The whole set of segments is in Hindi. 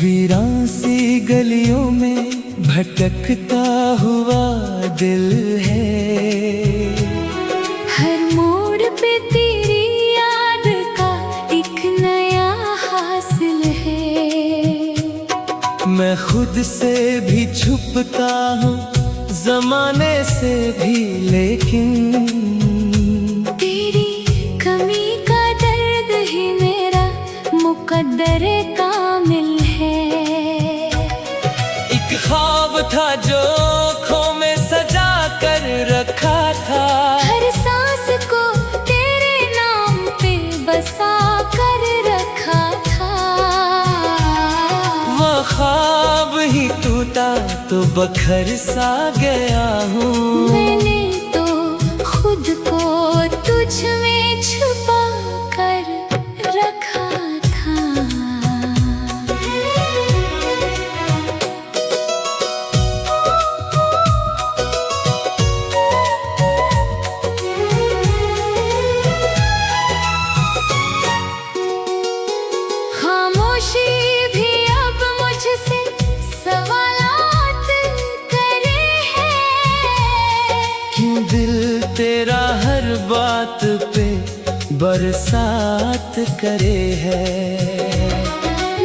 वीरान सी गलियों में भटकता हुआ दिल है। हर मोड़ पे तेरी याद का एक नया हासिल है। मैं खुद से भी छुपता हूँ, जमाने से भी, लेकिन तेरी कमी का दर्द ही मेरा मुकद्दर कामिल है। एक ख्वाब था जो आँखों में सजा कर रखा था, हर सांस को तेरे नाम पे बसा कर रखा था। वो ख्वाब ही टूटा तो बखर सा गया हूँ। मैंने तो खुद को तुझ में छुपा कर रखा था। खामोशी भी अब मुझसे सवालात करे है। क्यों दिल तेरा हर बात पे बरसात करे है।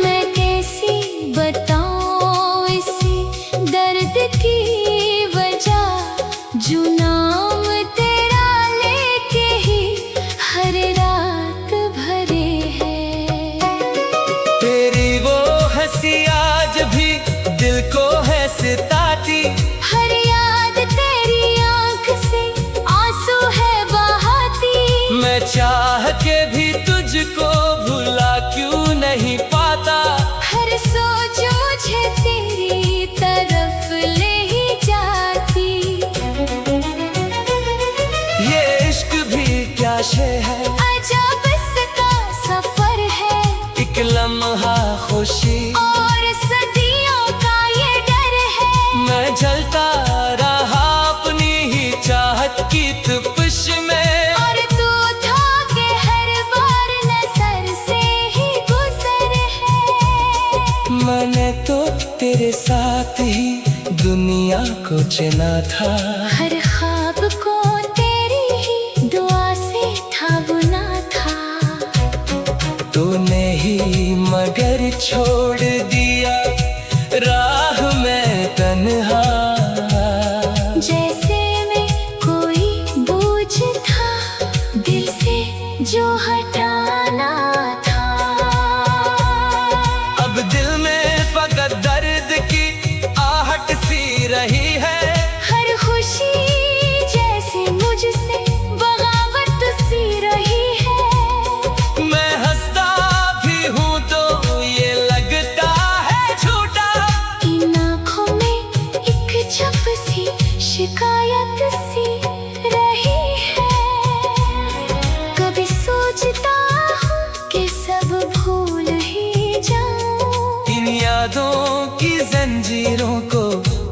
मैं कैसी बताऊं इसी दर्द की वजह, जो नाम तेरा लेके ही हर रात भरे है। तेरी वो हंसी आज भी दिल को है सताती, हर याद तेरी आंख से आंसू है बहाती। मैं चाह के भी तुझको भुला क्यों नहीं पाता। हर सोच मुझे तेरी तरफ ले ही जाती। ये इश्क भी क्या शे है, अजब इसका सफर है। एक लम्हा खुशी और सदियों का ये डर है। मैं जलता रहा अपनी ही चाहत की तपिश में। और तू था के हर बार नजर से ही गुजर है। मैंने तो तेरे साथ ही दुनिया को चुना था। हर ख्वाब को तेरी ही दुआ से था बुना था। तूने ही मगर छोड़ दिया राह में तन्हा। जैसे मैं कोई बोझ था दिल से जो हटाना था। अब दिल में फकत दर्द की आहट सी रही है। हर खुशी जैसे मुझसे बगावत सी रही है। मैं हंसता भी हूँ तो ये लगता है झूठा। इन आँखों में एक छप सी शिकायत सी रही है। कभी सोचता हूँ कि सब भूल ही जाऊं। इन यादों की जंजीरों को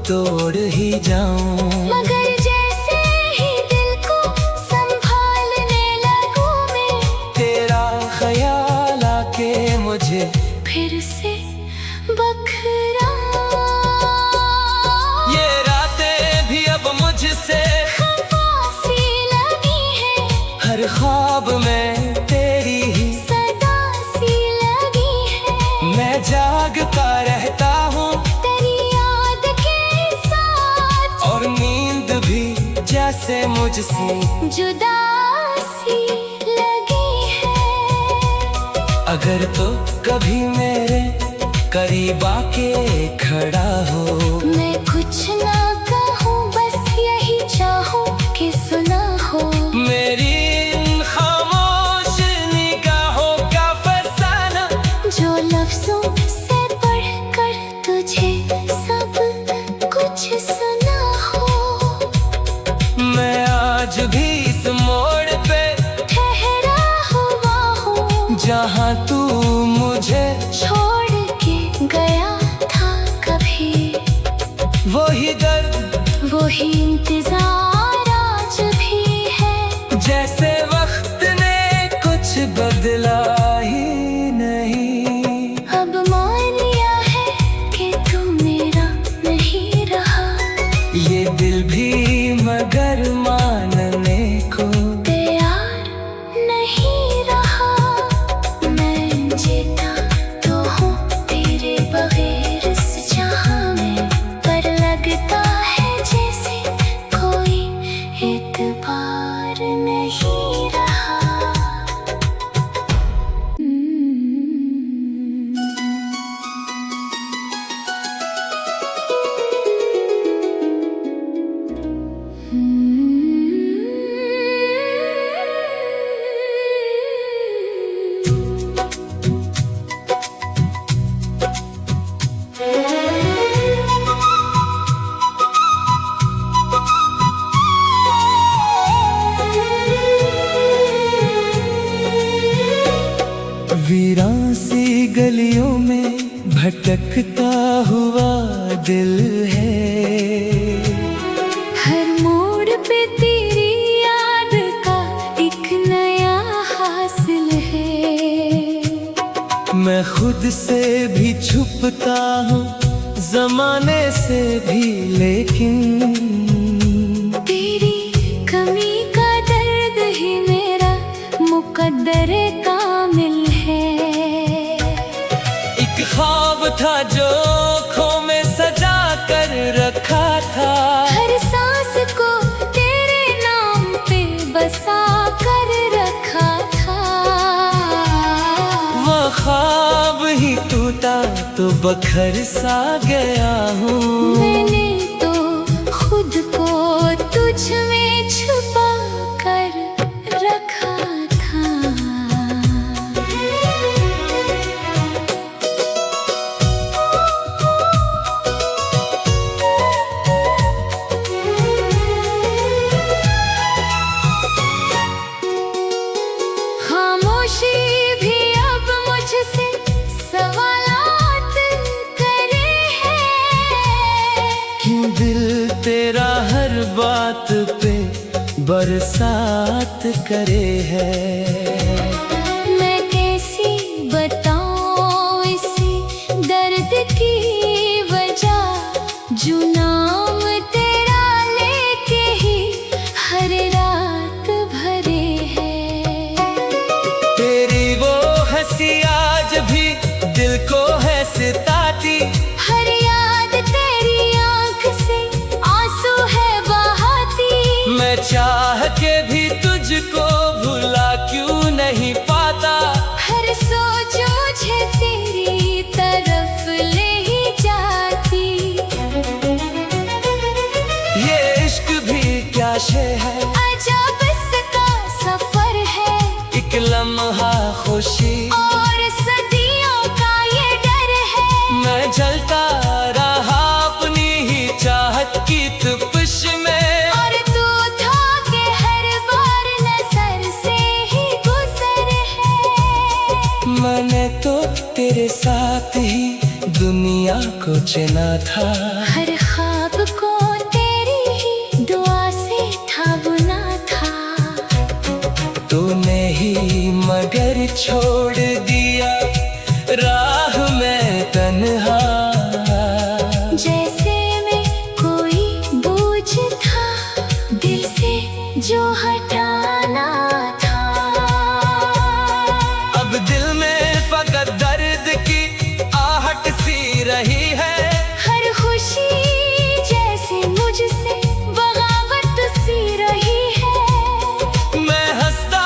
तोड़ ही जाऊं। मगर जैसे ही दिल को संभालने लगूं मैं, तेरा ख्याल आके मुझे फिर से बखरा। ये रातें भी अब मुझसे खफा सी लगी है। हर ख्वाब में तेरी ही सदा सी लगी है। मैं जागता रहता हूँ तेरी याद के साथ। और नींद भी जैसे मुझसे जुदा सी लगी है। अगर तो कभी मेरे करीब आके खड़ा हो। मैं कुछ ना कहूँ बस यही चाहूँ कि सुना हो। मेरी इन खामोश निगाहों का फसाना, जो लफ्जों से पढ़कर तुझे सब कुछ सुना हो। मैं आज भी इस मोड़ पे ठहरा हुआ हूँ, जहाँ तू मुझे छोड़ के गया था कभी। वही दर्द वही इंतजार आज भी है। जैसे वक्त ने कुछ बदला ही नहीं। अब मान लिया है भटकता हुआ दिल है। हर मोड़ पे तेरी याद का एक नया हासिल है। मैं खुद से भी छुपता हूँ, जमाने से भी, लेकिन तेरी कमी का दर्द ही मेरा मुकद्दर कामिल है। एक ख्वाब था जो आँखों में सजा कर रखा था, हर सांस को तेरे नाम पे बसा कर रखा था। वो ख्वाब ही टूटा तो बखर सा गया हूँ। मैंने तो खुद को तुझ में छुपा कर रखा था। खामोशी भी अब मुझसे सवालात करे है। क्यों दिल तेरा हर बात पे बरसात करे है। मैं कैसी बताऊं इसी दर्द की वजह, जो नाम तेरा लेके ही हर रात भरे है। तेरी वो हंसी आज भी दिल को है सताती, हर याद तेरी आंख से आंसू है बहाती। मैं चाह के भी तुझको भुला क्यों नहीं पाता। हर सोच मुझे तेरी तरफ ले ही जाती। ये इश्क भी क्या शे है, अजब इसका सफर है। एक लम्हा खुशी और सदियों का ये डर है। मैं जलता रहा अपनी ही चाहत की तपिश में, और तू था के हर बार नजर से ही गुजर है। मैंने तो तेरे साथ ही दुनिया को चुना था। हर ख्वाब को तेरी ही दुआ से था बुना था। तूने ही मगर छोड़ दिया राह में तन्हा। जैसे मैं कोई बोझ था दिल से जो हटाना था। अब दिल में फकत दर्द की आहट सी रही है। हर खुशी जैसे मुझसे बगावत सी रही है। मैं हंसता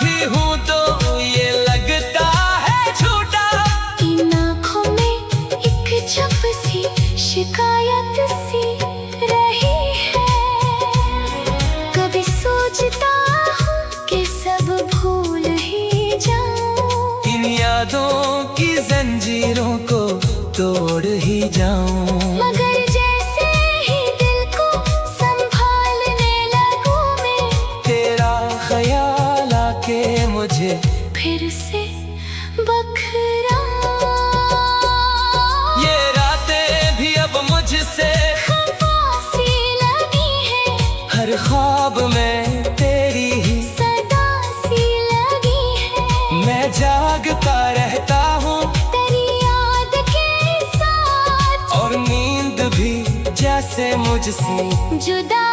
भी हूँ तो ये लगता है झूठा। इन आँखों में एक छप सी शिकायत सी रही है। कभी सोचता हूँ कि सब भूल ही जाऊं, इन यादों की जंजीरों को तोड़ ही जाऊं। मगर जैसे ही दिल को संभालने लगूं मैं, तेरा ख्याल आके मुझे फिर से बखराऊं। ये रातें भी अब मुझसे खफा सी लगी है। हर ख्वाब में तेरी ही सदा सी लगी है। मैं जागता रहता हूँ, तेरी याद के साथ और नींद भी जैसे मुझसे जुदा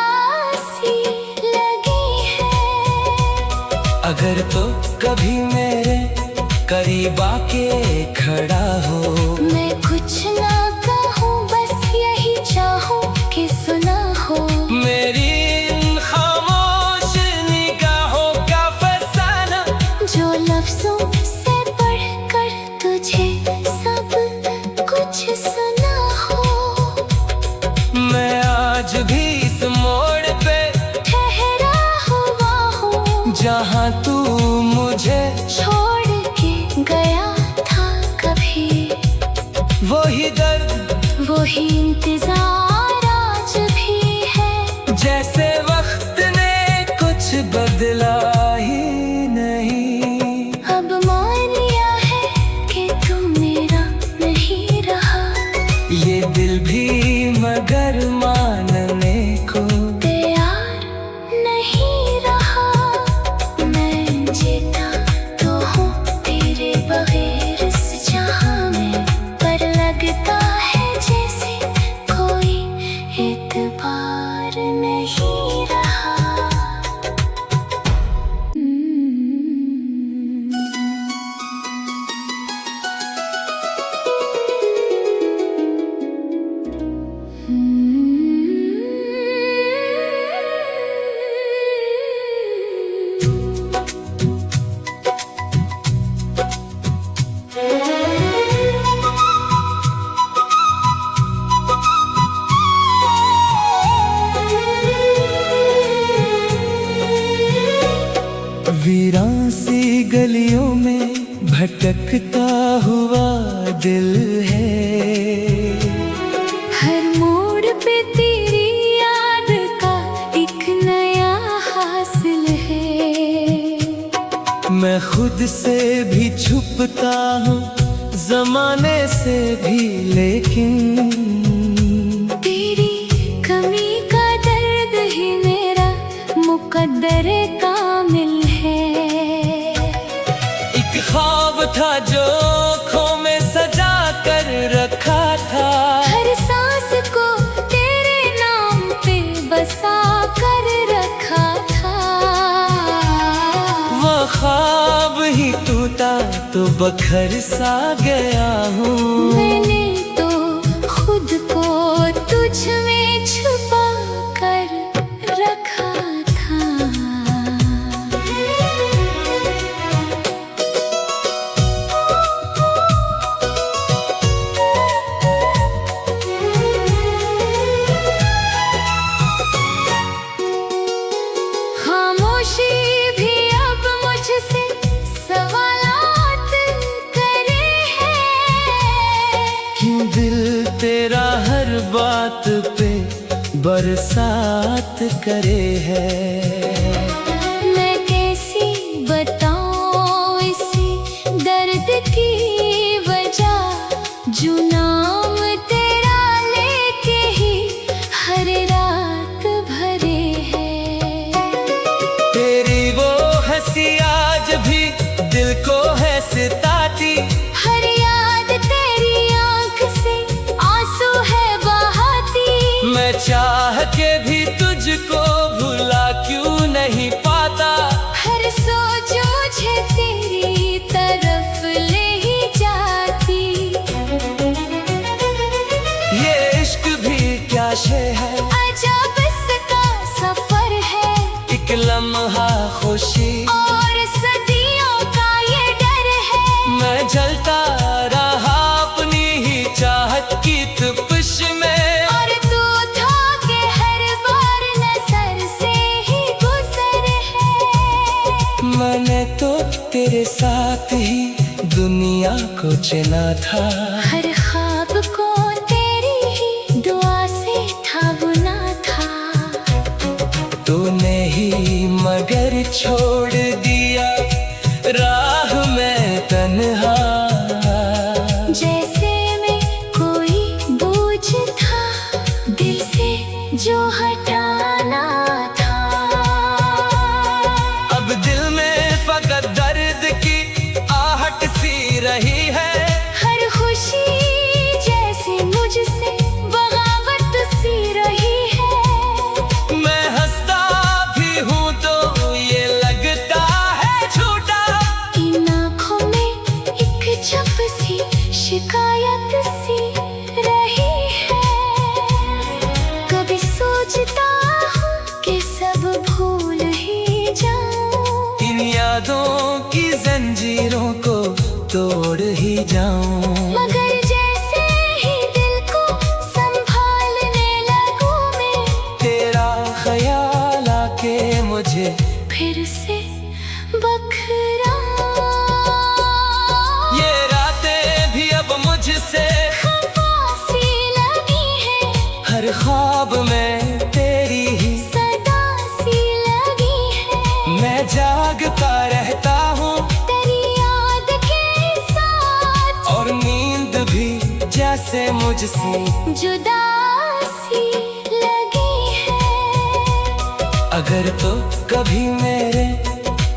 सी लगी है। अगर तो कभी मेरे करीब आके खड़ा हो, मैं कुछ ना कहूँ बस यही चाहूँ कि सुना हो। मेरी इन खामोश निगाहों का फसाना, जो लफ्जों से पढ़कर तुझे सब कुछ सुना हो। मैं आज भी इस मोड़ पे ठहरा हुआ हूँ जहाँ तू मुझे छोड़ के गया था कभी। वही दर्द वही इंतजार आज भी है। जैसे वक्त ने कुछ बदला ही नहीं। अब मान लिया है कि तू मेरा नहीं भटकता हुआ दिल है। हर मोड़ पे तेरी याद का एक नया हासिल है। मैं खुद से भी छुपता हूँ, जमाने से भी, लेकिन तेरी कमी का दर्द ही मेरा मुकद्दर कामिल है। एक ख्वाब था जो आँखों में सजा कर रखा था, हर सांस को तेरे नाम पे बसा कर रखा था। वो ख्वाब ही टूटा तो बखर सा गया हूँ। मैंने तो खुद को तुझ में छुपा कर रखा था। खामोशी भी अब मुझसे सवालात करे है। क्यों दिल तेरा हर बात पे बरसात करे है। मैं कैसी बताऊं इसी दर्द की वजह, जो नाम तेरा लेके ही हर रात भरे है। तेरी वो हंसी आज भी दिल को है सताती, हर याद तेरी आंख से आंसू है बहाती। मैं चाह के भी तुझको भुला क्यों नहीं पाता। हर सोच मुझे तेरी तरफ ले ही जाती। ये इश्क भी क्या शय है, अजब इसका सफर है। एक लम्हा खुशी और सदियों का ये डर है। मैं जलता रहा अपनी ही चाहत की तपिश में। और तू था के हर बार नजर से ही गुजर है। मैंने तो तेरे साथ ही दुनिया को चुना था। हर ख्वाब को तेरी ही दुआ से था बुना था। तूने ही मगर छोड़ दिया राह में तन्हा। जैसे में कोई बोझ था दिल से जो हटाना था। अब दिल में फकत दर्द की आहट सी रही है। हर खुशी जैसे मुझसे बगावत सी रही है। मैं हंसता भी हूँ तो ये लगता है झूठा। इन आँखों में एक छप सी शिकायत सी रही है। कभी सोचता हूँ कि सब भूल ही जाऊं। इन यादों की जंजीरों को तोड़ ही जाऊं। मगर जैसे ही दिल को संभालने लगूं मैं, तेरा ख्याल आके मुझे फिर से बखराऊं। ये रातें भी अब मुझसे खफा सी लगी है। हर ख्वाब में तेरी ही सदा सी लगी है। मैं जागता रहता हूँ तेरी याद के साथ। और नींद भी जैसे मुझसे जुदा सी लगी है। अगर तो कभी मेरे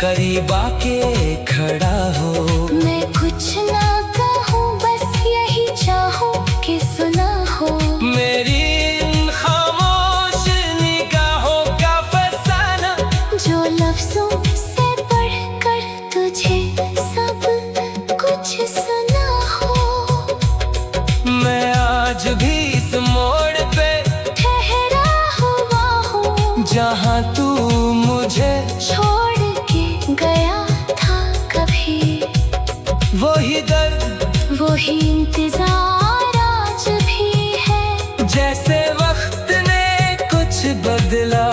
करीब आके खड़ा हो। मैं कुछ ना कहूँ बस यही चाहूँ कि सुना हो। मेरी इन खामोश निगाहों का फसाना, जो लफ्जों से पढ़कर तुझे सब कुछ सुना हो। मैं आज भी इस मोड़ पे ठहरा हुआ हूँ जहाँ तू मुझे छोड़ के गया था कभी। वही दर्द वही इंतजार आज भी है। जैसे वक्त ने कुछ बदला